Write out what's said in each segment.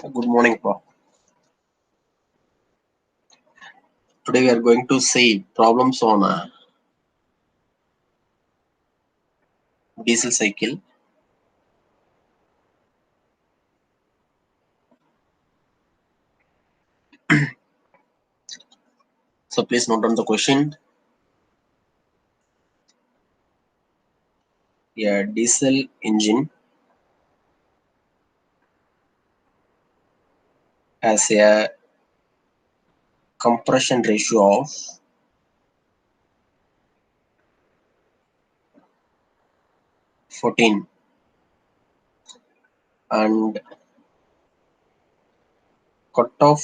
Good morning, Paul. Today we are going to see problems on a diesel cycle. So please note down the question. A diesel engine has a compression ratio of 14 and cutoff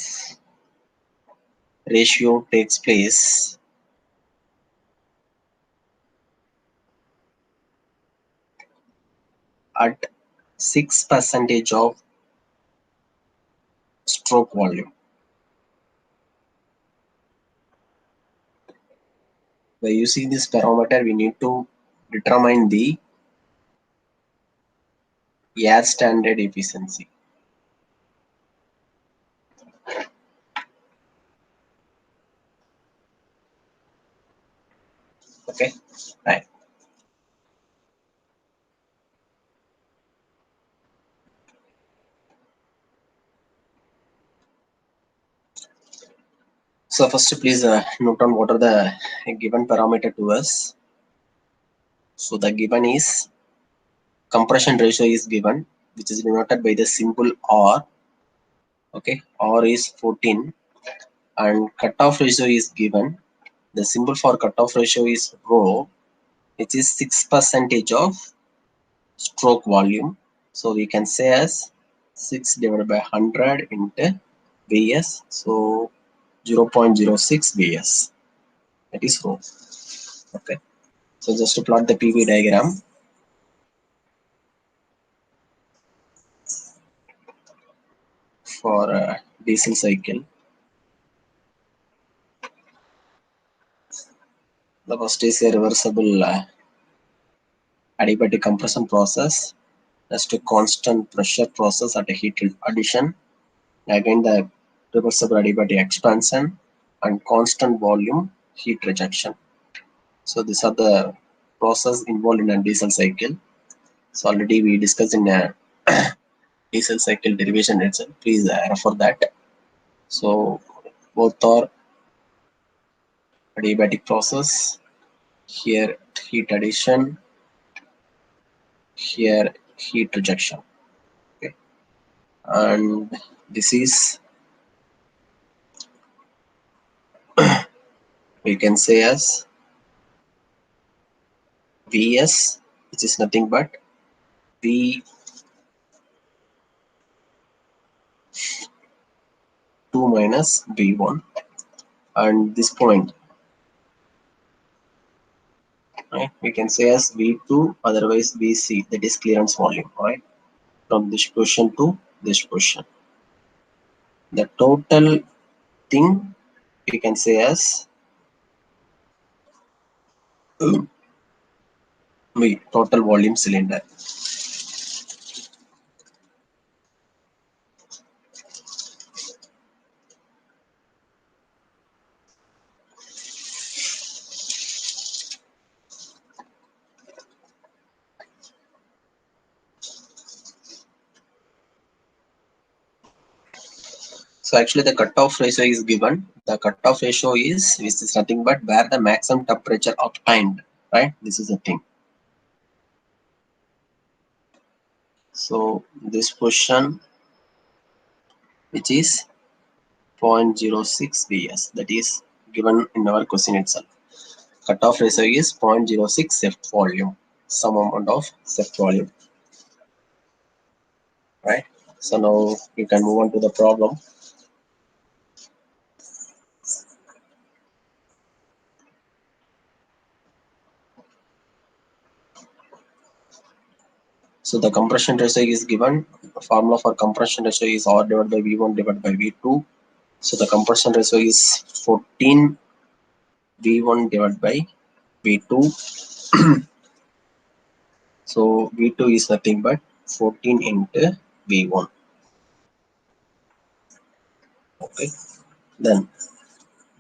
ratio takes place at 6% of stroke volume. By using this parameter, we need to determine the air standard efficiency. Okay, right. So first, please note down what are the given parameter to us. So the given is compression ratio is given, which is denoted by the symbol R. Okay, R is 14, and cutoff ratio is given. The symbol for cutoff ratio is rho, which is 6% of stroke volume. So we can say as 6 divided by 100 into Vs. So 0.06 Vs. That is rho. Okay. So just to plot the PV diagram. For a diesel cycle, the first is a reversible adiabatic compression process. That's to constant pressure process at a heat addition. Again, the reversible adiabatic expansion and constant volume heat rejection. So these are the process involved in a diesel cycle. So already we discussed in a diesel cycle derivation itself. Please refer that. So both are adiabatic process. Here heat addition, here heat rejection. Okay, and this is, we can say as Vs, which is nothing but V2 minus V1, and this point, right, we can say as V2, otherwise Vc, that is clearance volume, right, from this position to this position. The total thing we can say as V, total volume cylinder. So actually the cutoff ratio is given. The cutoff ratio is, which is nothing but where the maximum temperature obtained, right? This is the thing. So this position, which is 0.06 Vs, that is given in our question itself. Cutoff ratio is 0.06 Seft volume, some amount of Seft volume, right? So now you can move on to the problem. So the compression ratio is given. The formula for compression ratio is R divided by V1 divided by V2. So the compression ratio is 14 V1 divided by V2. So V2 is nothing but 14 into V1. Okay. Then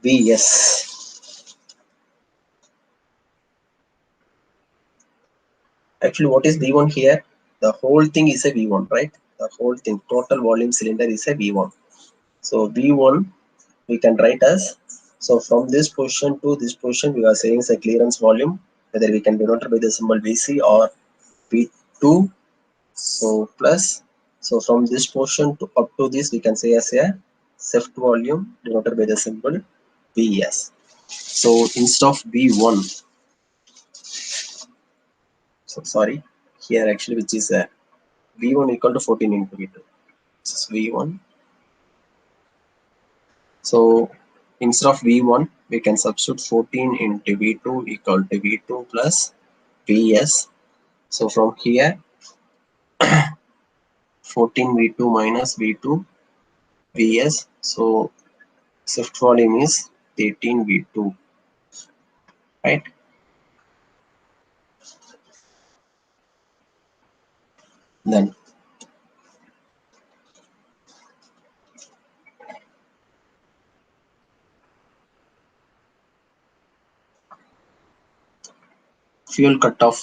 Vs. Actually, what is V1 here? The whole thing is a V1, right? The whole thing, total volume cylinder is a V1. So V1 we can write as, so from this position to this position we are saying is a clearance volume, whether we can denote by the symbol Vc or V2. So plus, so from this portion to up to this we can say as a shift volume denoted by the symbol Vs. So instead of V1, so sorry, here actually which is a V1 equal to 14 into V2. This is V1. So instead of V1 we can substitute 14 into V2 equal to V2 plus Vs. So from here 14 V2 minus V2 Vs. So shift volume is 13 V2, right? Then fuel cutoff,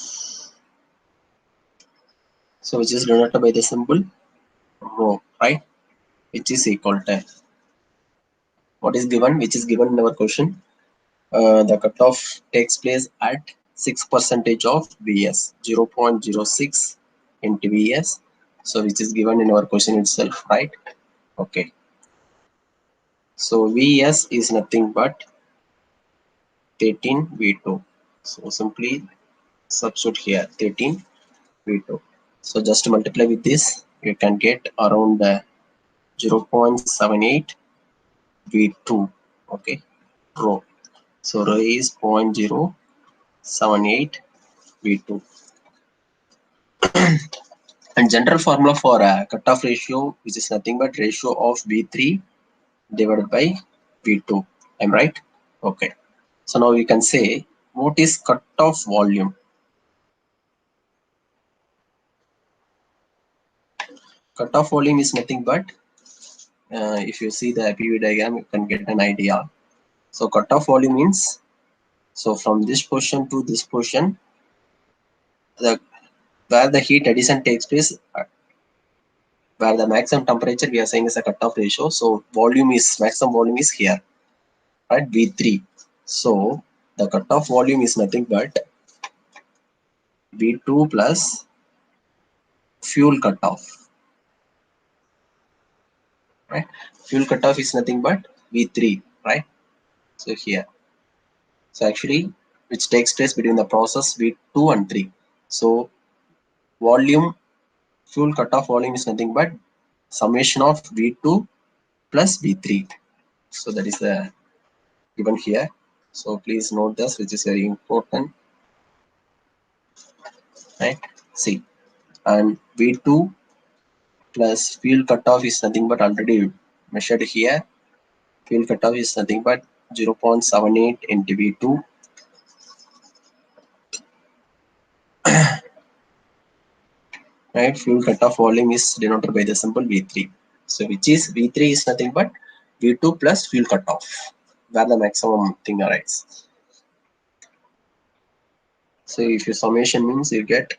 so which is denoted by the symbol rho, right? Which is equal to what is given, which is given in our question. The cutoff takes place at 6% of Vs, 0.06 into Vs. So which is given in our question itself, right? Okay. So Vs is nothing but 13 V2. So simply substitute here 13 V2. So just multiply with this, you can get around 0.78 V2. Okay, rho. So rho is 0.078 V2. And general formula for cutoff ratio, which is nothing but ratio of V3 divided by V2. Am I right? Okay. So now we can say what is cutoff volume. Cutoff volume is nothing but if you see the PV diagram, you can get an idea. So cutoff volume means, so from this position to this position, the where the heat addition takes place, where the maximum temperature we are saying is a cutoff ratio. So volume is, maximum volume is here, right? V3. So the cutoff volume is nothing but V2 plus fuel cutoff, right? Fuel cutoff is nothing but V3, right? So here, so actually which takes place between the process V2 and 3. So volume, fuel cutoff volume is nothing but summation of V2 plus V3. So that is the given here. So please note this, which is very important, right? See, and V2 plus fuel cutoff is nothing but already measured here. Fuel cutoff is nothing but 0.78 into V2, right? Fuel cutoff volume is denoted by the symbol V3. So which is V3 is nothing but V2 plus fuel cutoff, where the maximum thing arises. So if your summation means you get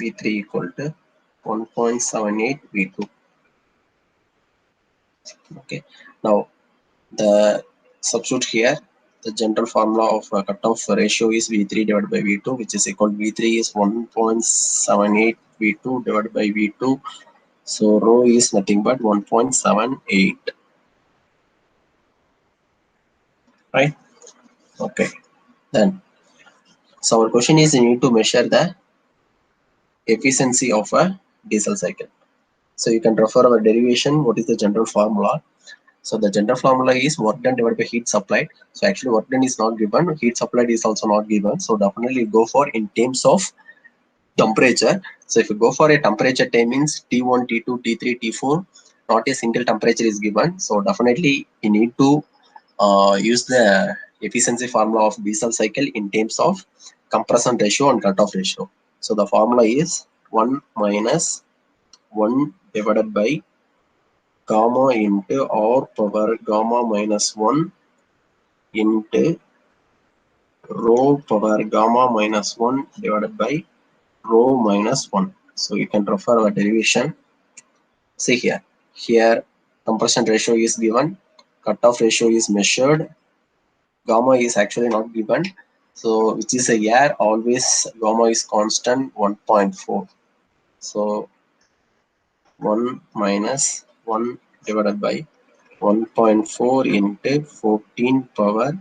V3 equal to 1.78 V2. Okay. Now the substitute here, the general formula of cutoff ratio is V3 divided by V2, which is equal to V3 is 1.78 V2 divided by V2. So rho is nothing but 1.78, right? Okay. Then, so our question is you need to measure the efficiency of a diesel cycle. So you can refer our derivation. What is the general formula? So the general formula is work done divided by heat supplied. So actually work done is not given, heat supplied is also not given. So definitely go for in terms of temperature. So if you go for a temperature time means T1, T2, T3, T4, not a single temperature is given. So definitely you need to use the efficiency formula of diesel cycle in terms of compression ratio and cutoff ratio. So the formula is 1 minus 1 divided by gamma into r power gamma minus 1 into rho power gamma minus 1 divided by rho minus 1. So you can refer our derivation. See here. Here compression ratio is given, cutoff ratio is measured, gamma is actually not given. So which is a air, always gamma is constant 1.4. So 1 minus 1 divided by 1.4 into 14 power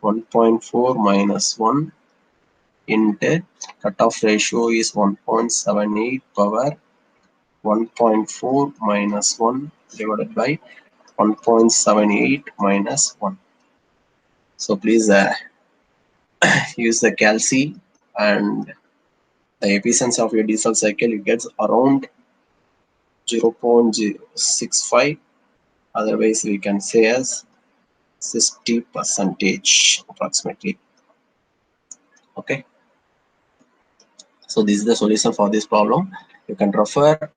1.4 minus 1 into cutoff ratio is 1.78 power 1.4 minus 1 divided by 1.78 minus 1. So please use the calci, and the efficiency of your diesel cycle, it gets around 0.065. Otherwise we can say as 60% approximately. Okay, so this is the solution for this problem. You can refer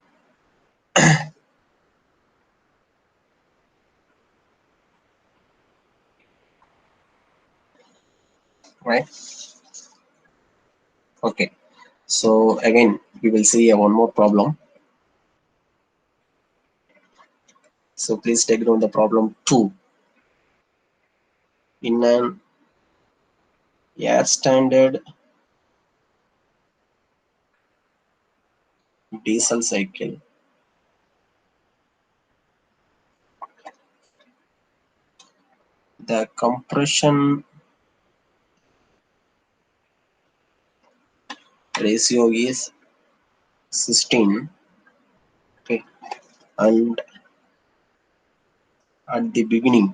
right. Okay, so again we will see one more problem. So please take down the problem 2. In an air standard diesel cycle, the compression ratio is 16. Okay, and at the beginning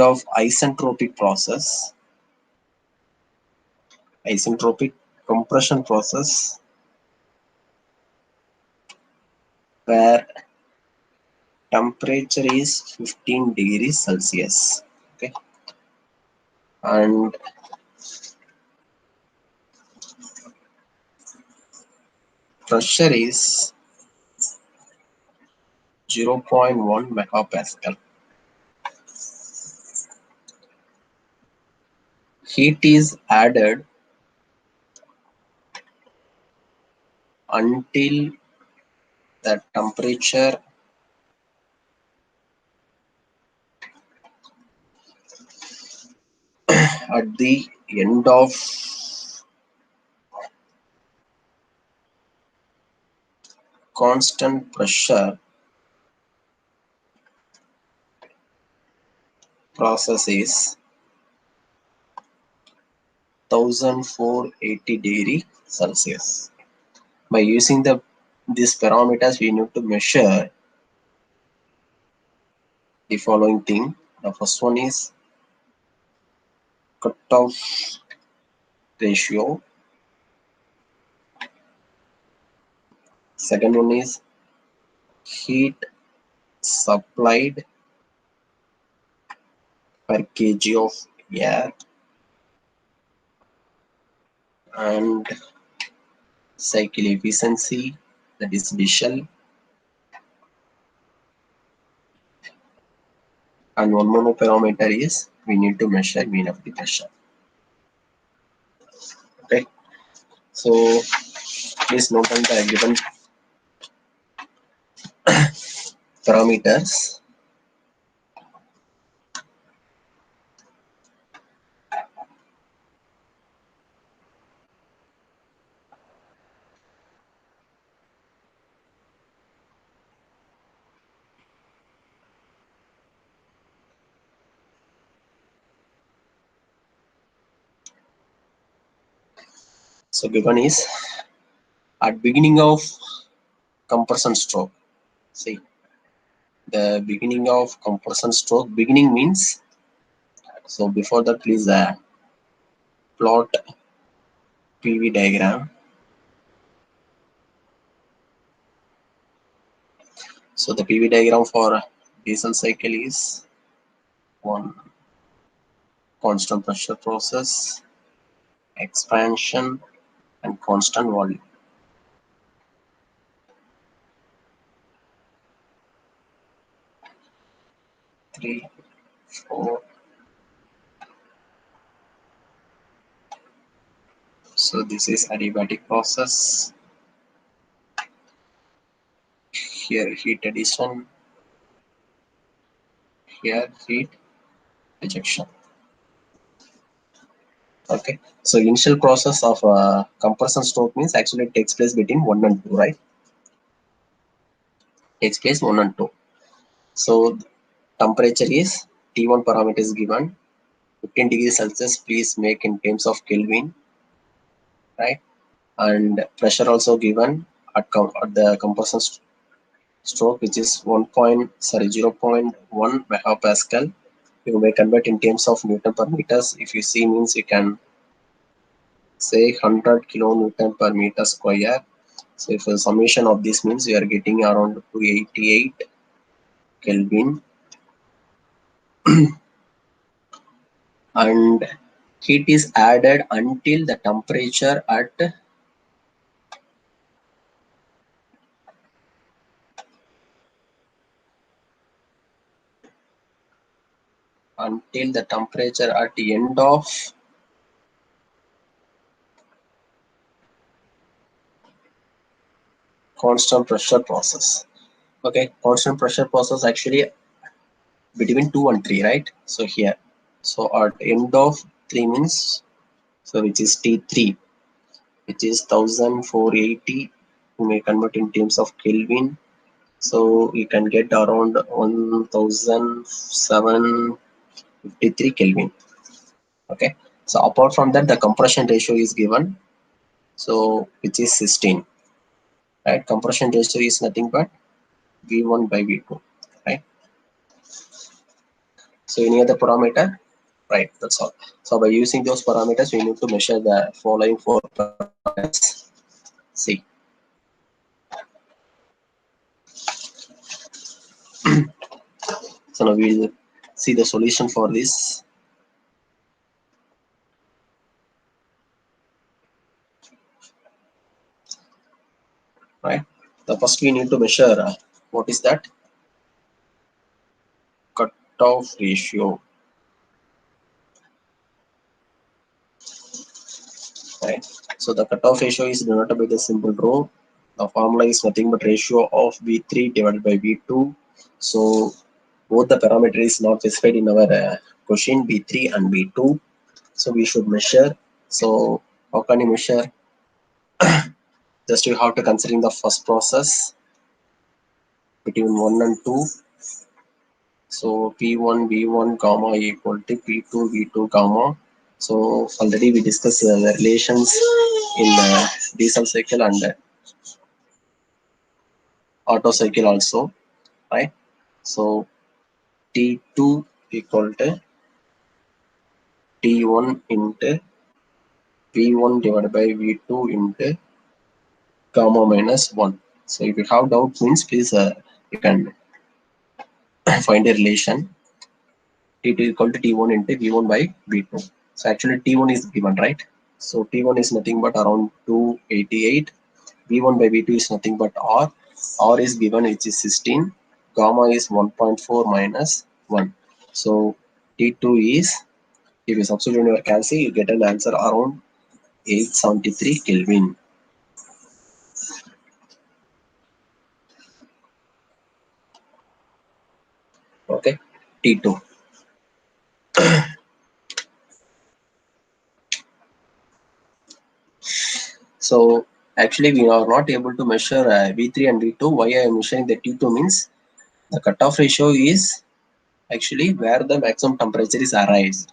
of isentropic compression process, where temperature is 15 degrees Celsius. Okay, and pressure is 0.1 megapascal. Heat is added until the temperature at the end of constant pressure process is 1480 degree Celsius. By using these parameters, we need to measure the following thing. The first one is cutoff ratio. Second one is heat supplied per kg of air, and cycle efficiency, that is diesel, and one more parameter is we need to measure mean of the pressure. Okay, so please note down the given parameters. So given is at beginning of compression stroke. See, the beginning of compression stroke, beginning means, so before that please plot PV diagram. So the PV diagram for diesel cycle is one constant pressure process, expansion, and constant volume. 4. So this is adiabatic process. Here heat addition, here heat rejection. Okay, so initial process of compression stroke means actually it takes place between 1 and 2, right? Takes place 1 and 2. So temperature is T1 parameter is given 15 degrees Celsius. Please make in terms of Kelvin, right? And pressure also given at the compression stroke, which is 0.1 megapascal. You may convert in terms of Newton per meters. If you see means you can say 100 kilonewton per meter square. So if a summation of this means you are getting around 288 Kelvin, and heat is added until the temperature at the end of constant pressure process. Okay, constant pressure process actually between 2 and 3, right? So here, so at end of 3 means, so which is T3, which is 1480. You may convert in terms of Kelvin. So you can get around 1753 Kelvin. Okay. So apart from that, the compression ratio is given. So which is 16. Right. Compression ratio is nothing but V1 by V2. Right. So any other parameter? Right. That's all. So by using those parameters, we need to measure the following 4 parameters. See. So now we'll see the solution for this. Right. The first we need to measure what is that? Cutoff ratio. Right. So the cutoff ratio is denoted by the simple rho. The formula is nothing but ratio of V3 divided by V2. So both the parameter is not specified in our question, V3 and V2. So we should measure. So how can you measure? Just you have to consider in the first process between 1 and 2. So P1 V1 gamma equal to P2 V2 gamma. So already we discussed the relations in diesel cycle and Auto cycle also, right? So T2 equal to T1 into V1 divided by V2 into gamma minus 1. So if you have doubt means please you can find a relation. T2 equal to T1 into V1 by V2. So actually T1 is given, right? So T1 is nothing but around 288. V1 by V2 is nothing but R. R is given, which is 16. Gamma is 1.4 minus 1. So T2 is, if you substitute in your calci, you get an answer around 873 Kelvin. Okay, T2. So actually we are not able to measure V3 and V2. Why I am measuring the T2 means the cutoff ratio is actually where the maximum temperature is arised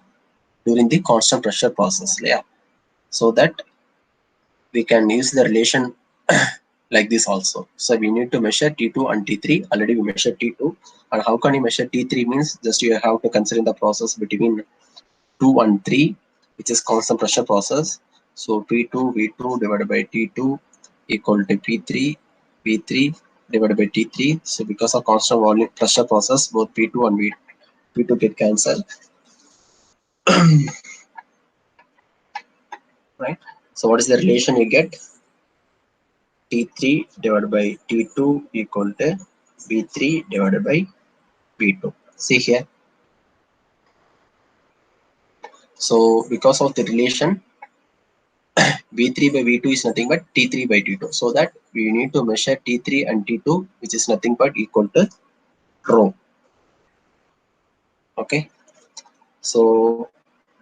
during the constant pressure process. Yeah. So that we can use the relation like this also. So we need to measure T2 and T3. Already we measured T2. And how can you measure T3 means just you have to consider the process between 2 and 3, which is constant pressure process. So P2 V2 divided by T2 equal to P3 V3 divided by T3. So because of constant volume pressure process, both P2 and P2 get cancelled. Right. So what is the relation you get? T3 divided by T2 equal to V3 divided by V2. See here. So because of the relation, V3 by V2 is nothing but T3 by T2. So that we need to measure T3 and T2, which is nothing but equal to rho. Okay. So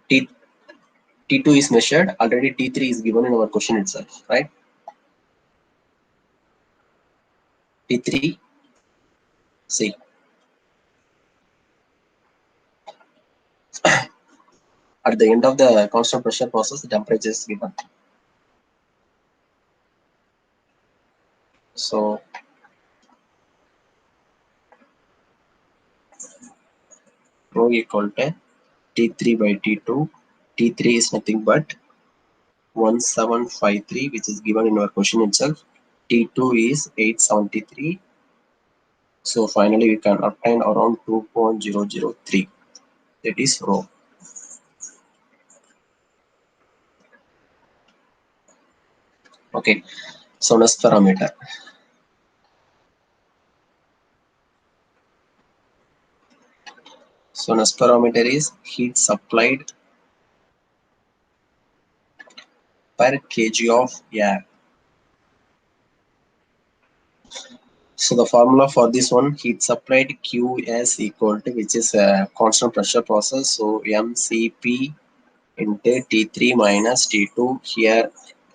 T2 is measured. Already T3 is given in our question itself, right? T3, see. At the end of the constant pressure process, the temperature is given. So rho equal to T3 by T2. T3 is nothing but 1753, which is given in our question itself. T2 is 873. So finally we can obtain around 2.003. That is rho. Okay. So next parameter. So next parameter is heat supplied per kg of air. So the formula for this one, heat supplied Qs equal to, which is a constant pressure process. So mCp into T3 minus T2. Here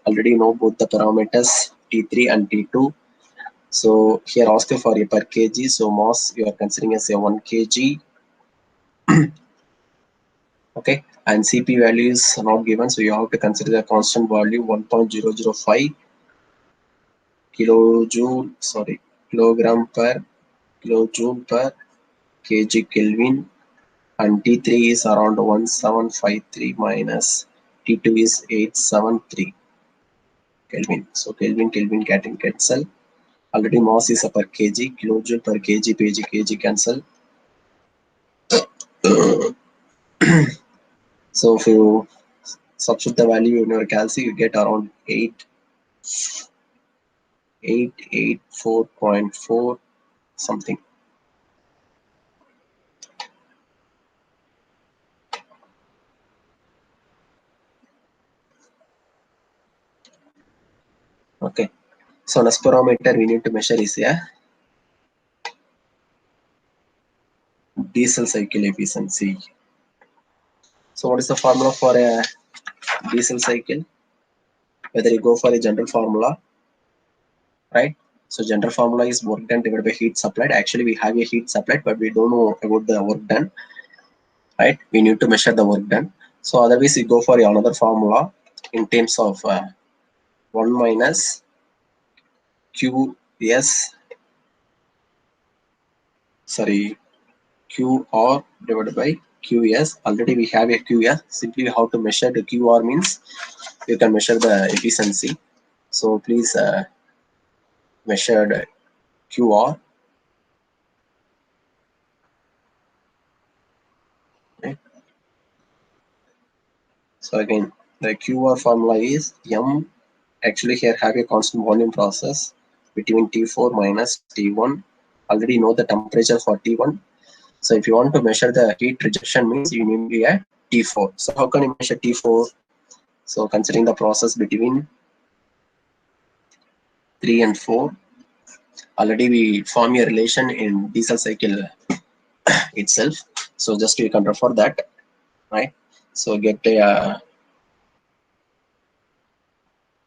already know both the parameters T3 and T2. So here ask for a per kg. So mass you are considering as a 1 kg. Okay, and Cp value is not given, so you have to consider the constant value 1.005 kilojoule, sorry, kilogram per kilojoule per kg Kelvin, and T3 is around 1753 minus T2 is 873 Kelvin. So Kelvin getting cancel. Already mass is a per kg, kilojoule per kg cancel. So if you substitute the value in your calci, you get around 884.4 something. Okay. So next parameter we need to measure is a diesel cycle efficiency. So what is the formula for a diesel cycle? Whether you go for a general formula, right? So general formula is work done divided by heat supplied. Actually, we have a heat supplied, but we don't know about the work done, right? We need to measure the work done. So otherwise, we go for another formula in terms of 1 minus QS, sorry, QR divided by QS. Already we have a QS. Simply how to measure the QR means you can measure the efficiency. So please measure the QR. Right? So again, the QR formula is M. Actually, here have a constant volume process between T4 minus T1. Already know the temperature for T1. So if you want to measure the heat rejection means you need to be at T4. So how can you measure T4? So considering the process between 3 and 4, already we form a relation in diesel cycle itself. So just you can refer that, right? So get a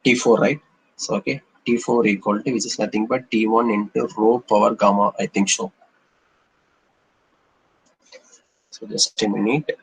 T4, right? So okay, T4 equal to, which is nothing but T1 into rho power gamma, I think so. So just a minute.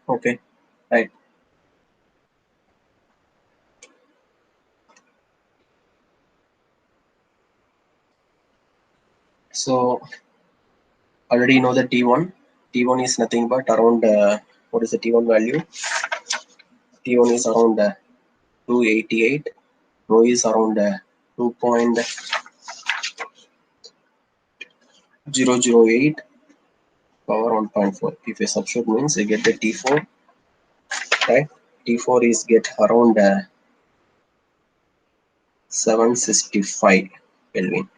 Okay, right. So already know the T1 is nothing but around what is the T1 value? T1 is around 288, rho is around 2.008 power 1.4. If you substitute means you get the T4, right? T4 is get around 765 Kelvin,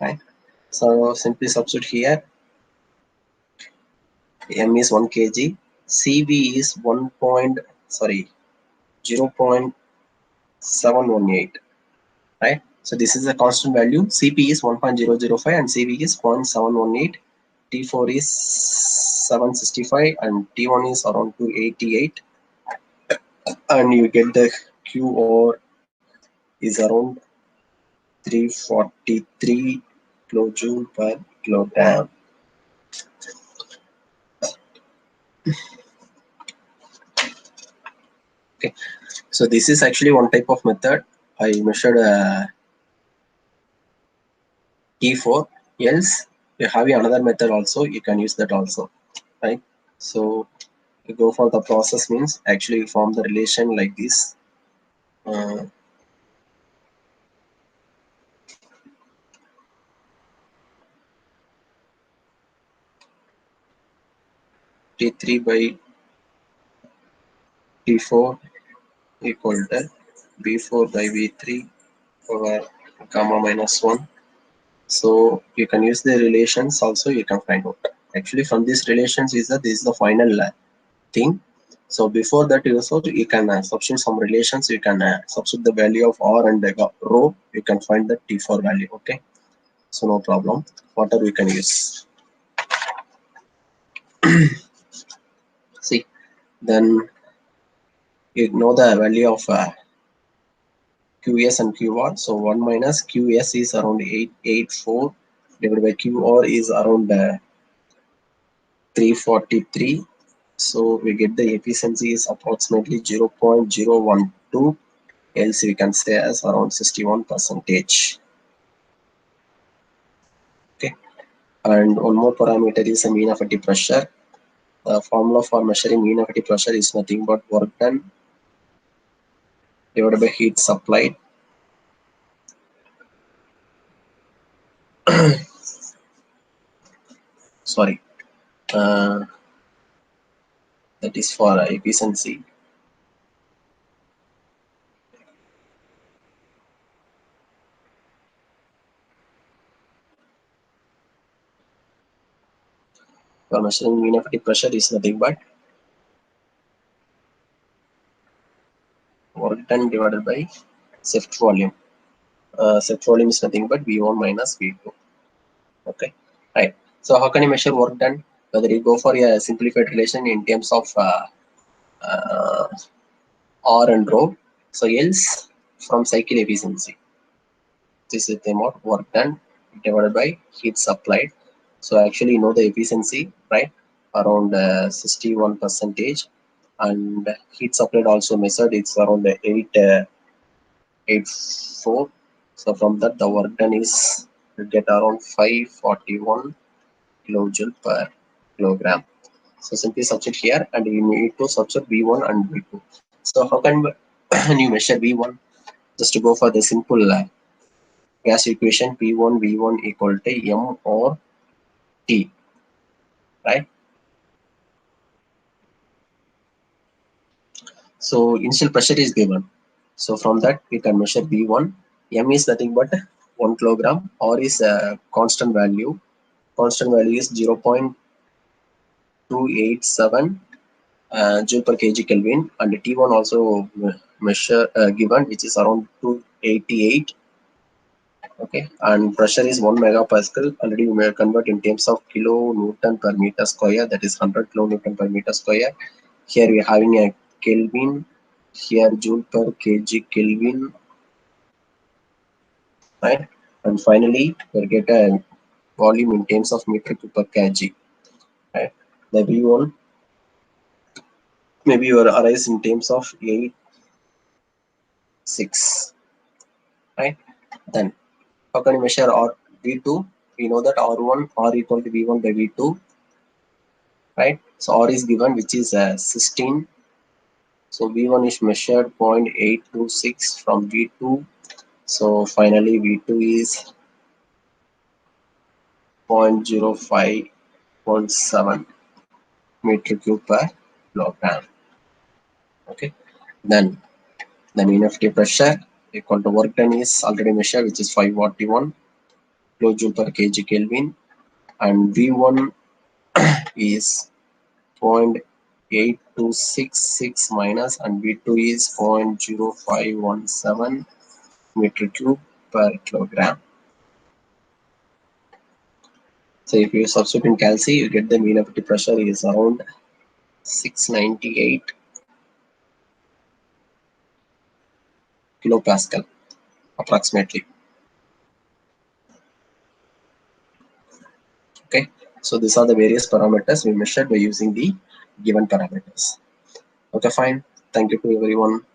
right? So simply substitute here. M is 1 kg, Cv is 1 point, sorry, 0.718, right? So this is a constant value. Cp is 1.005 and Cv is 0.718. T4 is 765 and T1 is around 288, and you get the Q is around 343 kilojoule per kilogram. Okay, so this is actually one type of method. I measured T4. Else, you have another method also. You can use that also, right? So you go for the process means actually form the relation like this. T3 by T4 equal to B4 by V3 over gamma minus 1. So you can use the relations also, you can find out. Actually from these relations is that this is the final thing. So before that also you can substitute some relations, you can substitute the value of R and rho, you can find the T4 value, okay? So no problem, whatever we can use. See, then you know the value of QS and QR. So 1 minus QS is around 884 divided by QR is around 343. So we get the efficiency is approximately 0.012, else we can say as around 61%. Okay, and one more parameter is the mean effective pressure. The formula for measuring mean effective pressure is nothing but work done divided by heat supplied. Sorry, uh, that is for efficiency. For measuring mean effective pressure is nothing but work done divided by shift volume. Shift volume is nothing but V1 minus V2. Okay, right. So how can you measure work done? Whether you go for a simplified relation in terms of uh, R and rho. So else from cycle efficiency. This is the amount of work done divided by heat supplied. So actually you know the efficiency, right? Around 61%, and heat supplied also measured. It's around 884. So from that the work done is you get around 541 kilojoule per kilogram. So simply substitute here and you need to substitute V1 and V2. So how can you measure V1? Just to go for the simple gas equation, P1 V1 equal to M or T, right? So initial pressure is given. So from that we can measure V1. M is nothing but 1 kilogram. R is a constant value. Constant value is 0.287 joule per kg Kelvin, and T1 also measure given, which is around 288. Okay, and pressure is 1 megapascal. Already we may convert in terms of kilonewton per meter square, that is 100 kilonewton per meter square. Here we are having a Kelvin, here joule per kg Kelvin, right? And finally we'll get a volume in terms of meter cube per kg, right? The V1 maybe you arise in terms of 8, 6, right? Then how can you measure R V2? We know that R1 R equal to V1 by V2, right? So R is given, which is 16. So V1 is measured 0.826 from V2. So finally V2 is 0.0517 meter cube per kilogram. Okay. Then the mean effective pressure equal to work done is already measured, which is 541 kilojoule per kg Kelvin, and V1 is 0.8266 minus, and V2 is 0.0517 meter cube per kilogram. So if you substitute in calci, you get the mean effective pressure is around 698 kilopascal approximately. Okay, so these are the various parameters we measured by using the given parameters. Okay, fine. Thank you to everyone.